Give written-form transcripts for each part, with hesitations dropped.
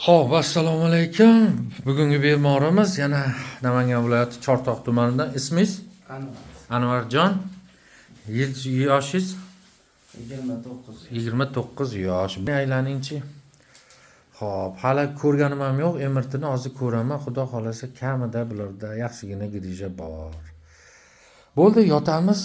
Xo'p, assalomu alaykum. Bugungi bemorimiz yana Namangan viloyati Chortoq tumanidan. Ismingiz? Anvarjon. Yoshingiz? 29. 29 yosh. Aylaningchi. Xo'p, hali ko'rganim ham yo'q. MRTni hozir ko'raman. Xudo xolasa kamida bularda yaxshigina grija bor. Bo'ldi, yotamiz.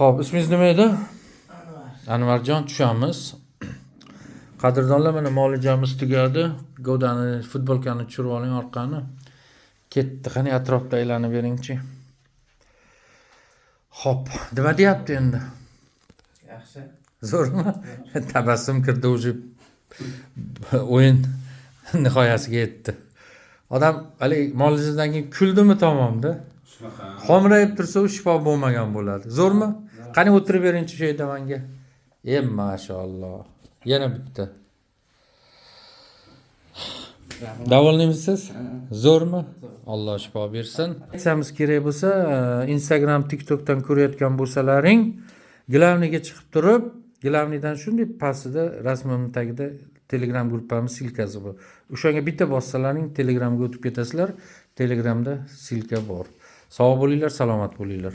Xo'p, ismingiz nima edi? Anvarjon, tushamiz. Qadrdonlar, mana muolajamiz tugadi. Godani futbolkani tushirib oling orqani. Ketdi, qani atrofda aylanib beringchi. Xo'p, nima deyapti endi? Yaxshi. Zo'rmi? Tabassum kirdi o'zi. O'yin nihoyasiga yetdi. Odam hali muolajadan keyin kuldimi tamomda? Shunaqa. Xomirayib tursa u shifo bo'lmagan bo'ladi. Zo'rmi? Qani o'tirib beringchi shu yerda menga. Mashalloh. Yana bitta. Davolnimisiz? Zo'rmi? Alloh shifo bersin. Aytsamiz kerak bo'lsa, Instagram, TikTokdan ko'rayotgan bo'lsalaring, Glavniga chiqib turib, Glavnidan shunday pastida rasmimning tagida Telegram gruppamiz silkasi bor. O'shanga bitta bossalaring Telegramga o'tib ketasizlar. Telegramda silka bor. Sog' bo'linglar, salomat bo'linglar.